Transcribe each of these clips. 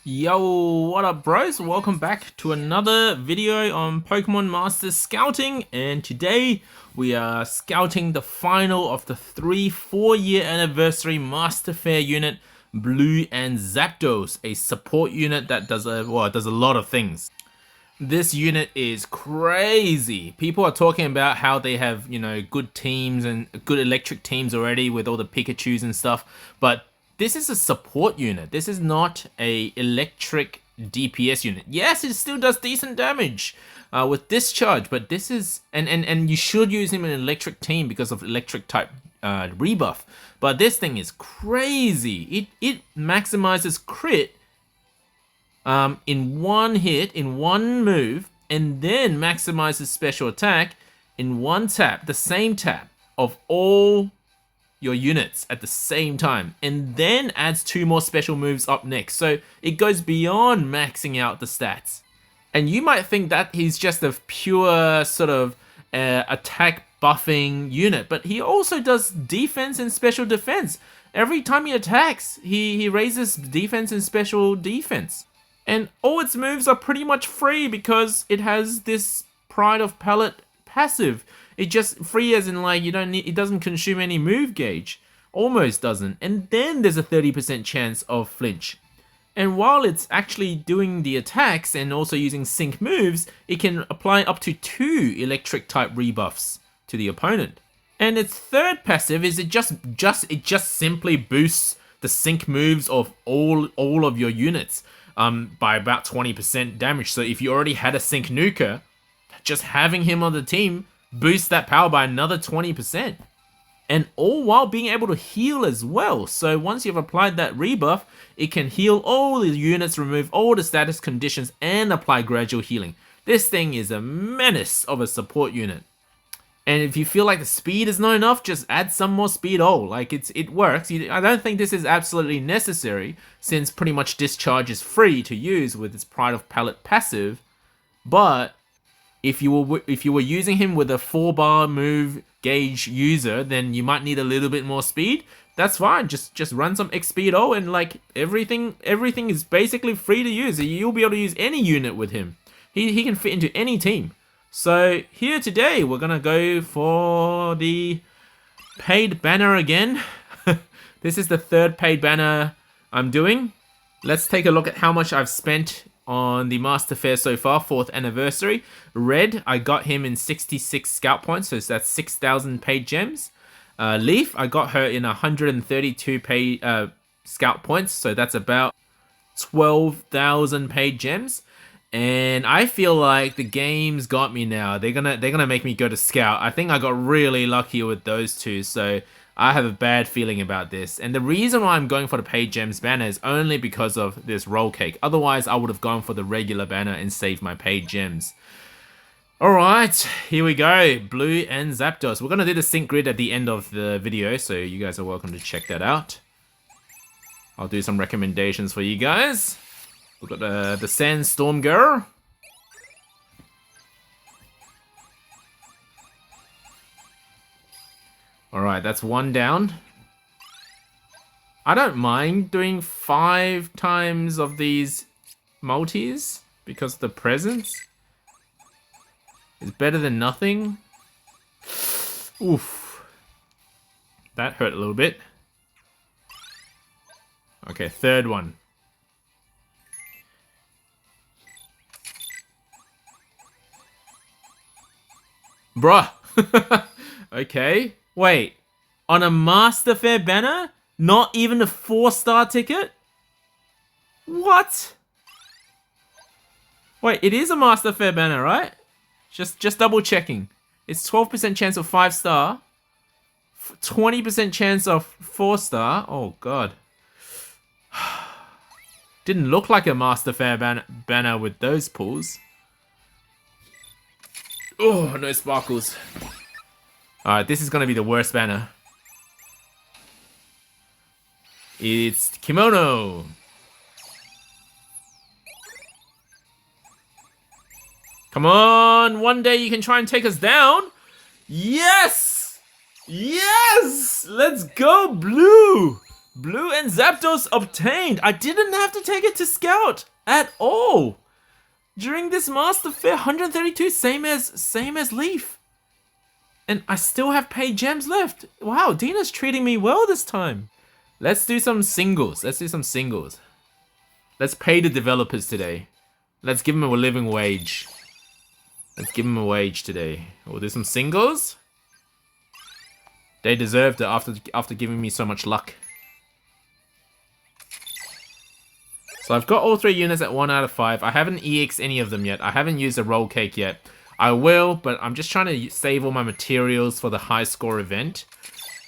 Yo, what up bros? Welcome back to another video on Pokemon Masters Scouting, and today we are scouting the final of the 4-year anniversary Master Fair unit, Blue and Zapdos, a support unit that does a lot of things. This unit is crazy. People are talking about how they have, good teams and good electric teams already with all the Pikachus and stuff, but this is a support unit. This is not a electric DPS unit. Yes, it still does decent damage with discharge, but this is and you should use him in an electric team because of electric type rebuff. But this thing is crazy. It maximizes crit in one hit, in one move, and then maximizes special attack in one tap, the same tap of all your units at the same time, and then adds 2 more special moves up next. So it goes beyond maxing out the stats. And you might think that he's just a pure sort of attack buffing unit, but he also does defense and special defense. Every time he attacks, he raises defense and special defense. And all its moves are pretty much free because it has this Pride of Palette passive. It just free as in like it doesn't consume any move gauge. Almost doesn't. And then there's a 30% chance of flinch. And while it's actually doing the attacks and also using sync moves, it can apply up to 2 electric type rebuffs to the opponent. And its third passive is it just simply boosts the sync moves of all of your units by about 20% damage. So if you already had a sync nuker, just having him on the team boosts that power by another 20%. And all while being able to heal as well. So once you've applied that rebuff, it can heal all the units, remove all the status conditions, and apply gradual healing. This thing is a menace of a support unit. And if you feel like the speed is not enough, just add some more speed. It works. I don't think this is absolutely necessary, since pretty much Discharge is free to use with its Pride of Palette passive. But if you were using him with a 4-bar move gauge user, then you might need a little bit more speed. That's fine. Just run some X-Speedo, and like everything is basically free to use. You'll be able to use any unit with him. He can fit into any team. So here today we're gonna go for the paid banner again. This is the 3rd paid banner I'm doing. Let's take a look at how much I've spent on the Master Fair so far, 4th anniversary. Red, I got him in 66 scout points, so that's 6,000 paid gems. Leaf, I got her in 132 paid scout points, so that's about 12,000 paid gems. And I feel like the game's got me now. They're gonna make me go to scout. I think I got really lucky with those two, so I have a bad feeling about this. And the reason why I'm going for the paid gems banner is only because of this roll cake. Otherwise, I would have gone for the regular banner and saved my paid gems. Alright, here we go. Blue and Zapdos. We're gonna do the sync grid at the end of the video, so you guys are welcome to check that out. I'll do some recommendations for you guys. We've got the Sandstorm Girl. Alright, that's 1 down. I don't mind doing 5 times of these multis because the presence is better than nothing. Oof. That hurt a little bit. Okay, 3rd one. Bruh. Okay. Wait. On a Master Fair banner? Not even a 4-star ticket? What? Wait, it is a Master Fair banner, right? Just double checking. It's 12% chance of 5-star. 20% chance of 4-star. Oh god. Didn't look like a Master Fair banner with those pulls. Oh, no sparkles. Alright, this is gonna be the worst banner. It's Kimono. Come on, one day you can try and take us down. Yes! Yes! Let's go, Blue! Blue and Zapdos obtained. I didn't have to take it to Scout at all. During this Master Fair, 132, same as Leaf. And I still have paid gems left. Wow, Dina's treating me well this time. Let's do some singles. Let's pay the developers today. Let's give them a living wage. Let's give them a wage today. We'll do some singles. They deserved it after giving me so much luck. So I've got all 3 units at 1 out of 5. I haven't EX'd any of them yet. I haven't used a roll cake yet. I will, but I'm just trying to save all my materials for the high score event.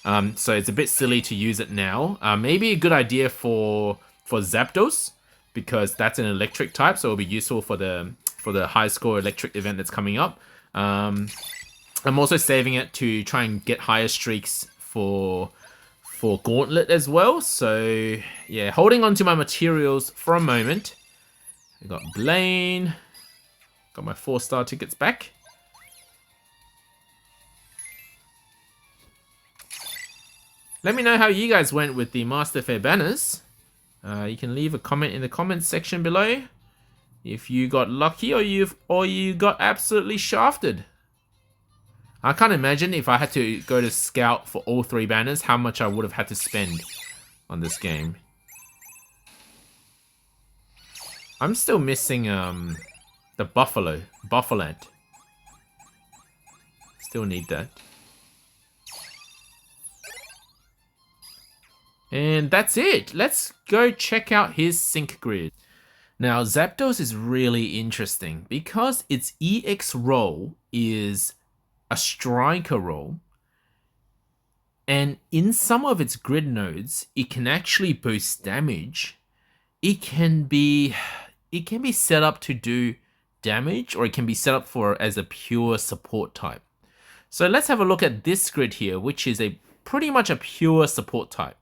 So it's a bit silly to use it now. Maybe a good idea for Zapdos, because that's an electric type, so it'll be useful for the high score electric event that's coming up. I'm also saving it to try and get higher streaks for Gauntlet as well. So yeah, holding on to my materials for a moment. I got Blaine. Got my 4-star tickets back. Let me know how you guys went with the Master Fair banners. You can leave a comment in the comments section below if you got lucky or you got absolutely shafted. I can't imagine if I had to go to Scout for all 3 banners, how much I would have had to spend on this game. I'm still missing the Buffalant. Still need that. And that's it. Let's go check out his sync grid. Now, Zapdos is really interesting because its EX role is a striker role, and in some of its grid nodes, it can actually boost damage. It can be set up to do damage, or it can be set up as a pure support type. So let's have a look at this grid here, which is pretty much a pure support type.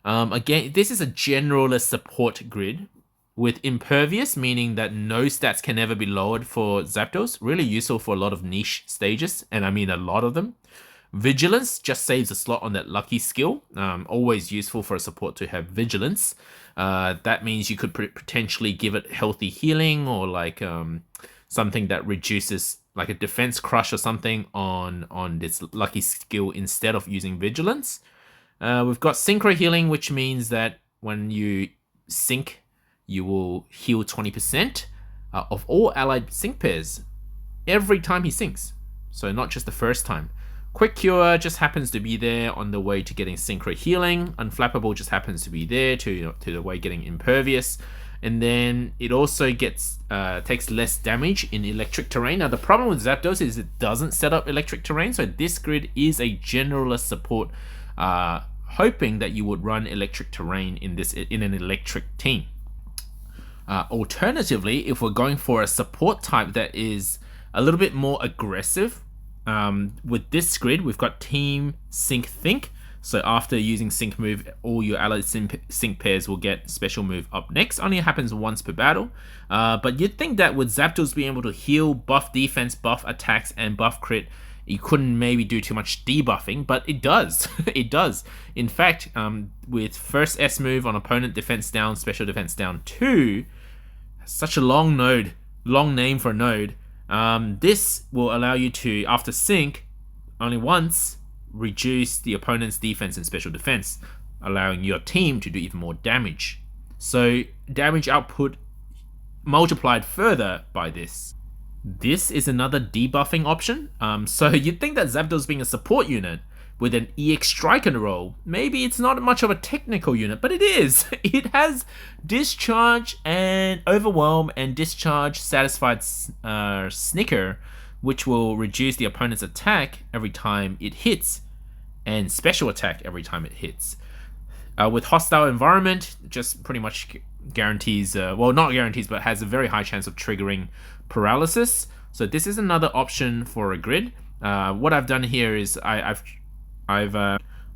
Again, this is a generalist support grid with impervious, meaning that no stats can ever be lowered for Zapdos. Really useful for a lot of niche stages, and I mean a lot of them. Vigilance just saves a slot on that lucky skill. Always useful for a support to have Vigilance. That means you could potentially give it healthy healing, or like something that reduces, like a defense crush or something on this lucky skill instead of using Vigilance. We've got Synchro Healing, which means that when you sync, you will heal 20% of all allied sync pairs every time he syncs. So not just the first time. Quick Cure just happens to be there on the way to getting Synchro Healing. Unflappable just happens to be there to the way getting Impervious. And then it also takes less damage in electric terrain. Now the problem with Zapdos is it doesn't set up electric terrain, so this grid is a generalist support, hoping that you would run electric terrain in an electric team. Alternatively, if we're going for a support type that is a little bit more aggressive, with this grid, we've got Team Sync Think. So after using Sync Move, all your allied sync pairs will get Special Move up next. Only happens once per battle. But you'd think that with Zapdos being able to heal, buff defense, buff attacks, and buff crit, you couldn't maybe do too much debuffing, but it does. It does. In fact, with first S move on opponent defense down, special defense down 2, such a long name for a node. This will allow you to, after sync, only once, reduce the opponent's defense and special defense, allowing your team to do even more damage. So damage output multiplied further by this. This is another debuffing option. So you'd think that Zapdos being a support unit with an EX Striker role, maybe it's not much of a technical unit, but it is. It has Discharge and Overwhelm and Discharge Satisfied Snicker, which will reduce the opponent's attack every time it hits, and special attack every time it hits. With Hostile Environment, just pretty much guarantees, well, not guarantees, but has a very high chance of triggering paralysis. So this is another option for a grid. What I've done here is I've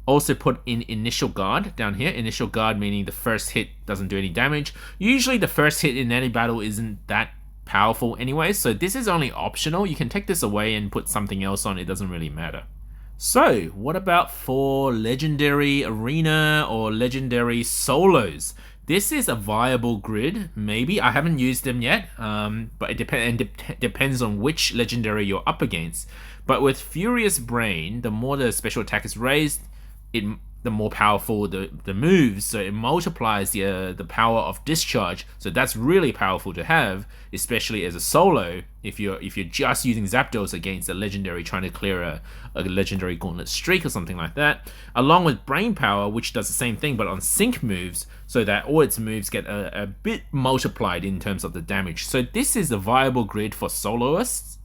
also put in Initial Guard down here. Initial Guard meaning the first hit doesn't do any damage. Usually the first hit in any battle isn't that powerful anyway, so this is only optional. You can take this away and put something else on, it doesn't really matter. So, what about for legendary arena or legendary solos? This is a viable grid, maybe. I haven't used them yet, but it depends on which legendary you're up against. But with Furious Brain, the more the special attack is raised, the more powerful the moves, so it multiplies the power of discharge. So that's really powerful to have, especially as a solo. If you're just using Zapdos against a legendary trying to clear a legendary gauntlet streak or something like that, along with Brain Power, which does the same thing but on sync moves, so that all its moves get a bit multiplied in terms of the damage. So this is a viable grid for soloists.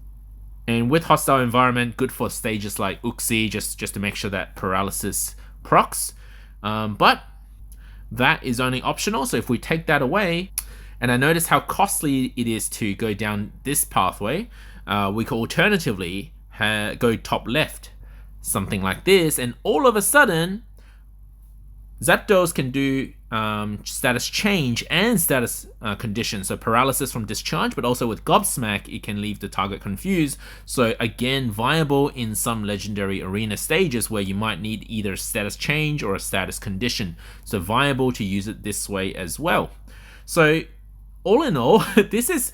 And with hostile environment, good for stages like Uxie, just to make sure that paralysis procs, but that is only optional. So if we take that away, and I notice how costly it is to go down this pathway, we could alternatively go top left, something like this, and all of a sudden Zapdos can do status change and status condition, so paralysis from discharge, but also with Gobsmack it can leave the target confused. So again, viable in some legendary arena stages where you might need either status change or a status condition, so viable to use it this way as well. So all in all, this is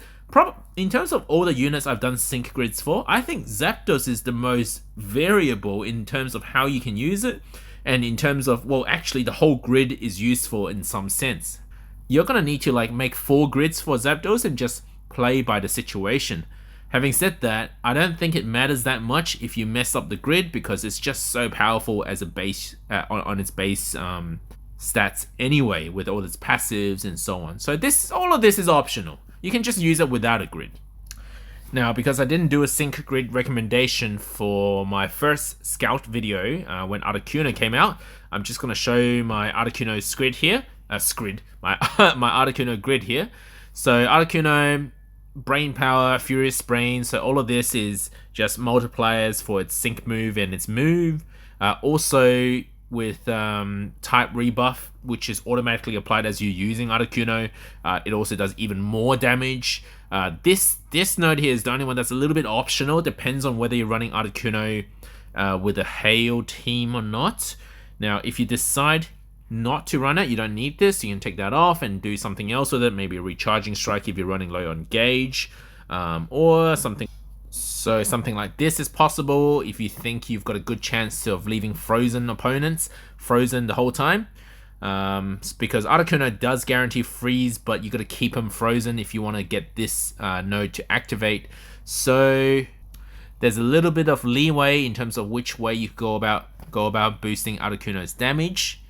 in terms of all the units I've done sync grids for, I think Zapdos is the most variable in terms of how you can use it. And in terms of, well, actually the whole grid is useful in some sense. You're gonna need to like make 4 grids for Zapdos and just play by the situation. Having said that, I don't think it matters that much if you mess up the grid, because it's just so powerful as a base on its base stats anyway, with all its passives and so on. So all of this is optional. You can just use it without a grid. Now, because I didn't do a sync grid recommendation for my first Scout video when Articuno came out, I'm just going to show my Articuno grid here. My Articuno grid here. So Articuno, Brain Power, Furious Brain, so all of this is just multipliers for its sync move and its move. Also with type rebuff, which is automatically applied as you're using Articuno. It also does even more damage. This node here is the only one that's a little bit optional. Depends on whether you're running Articuno with a Hail team or not. Now, if you decide not to run it, you don't need this. You can take that off and do something else with it. Maybe a recharging strike if you're running low on gauge, or something. So something like this is possible if you think you've got a good chance of leaving frozen opponents frozen the whole time. Because Articuno does guarantee freeze, but you got to keep them frozen if you want to get this node to activate. So there's a little bit of leeway in terms of which way you go about boosting Articuno's damage.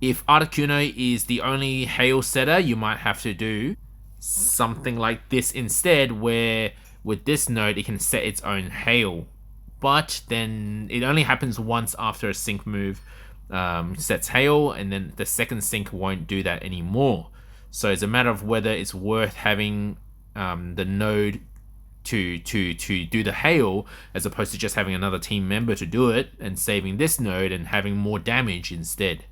If Articuno is the only Hail setter, you might have to do something like this instead, where with this node it can set its own Hail, but then it only happens once after a sync move sets Hail, and then the second sync won't do that anymore. So it's a matter of whether it's worth having the node to do the Hail, as opposed to just having another team member to do it and saving this node and having more damage instead.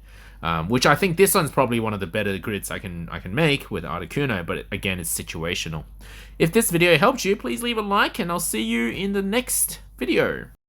Which I think this one's probably one of the better grids I can make with Articuno, but again, it's situational. If this video helped you, please leave a like, and I'll see you in the next video.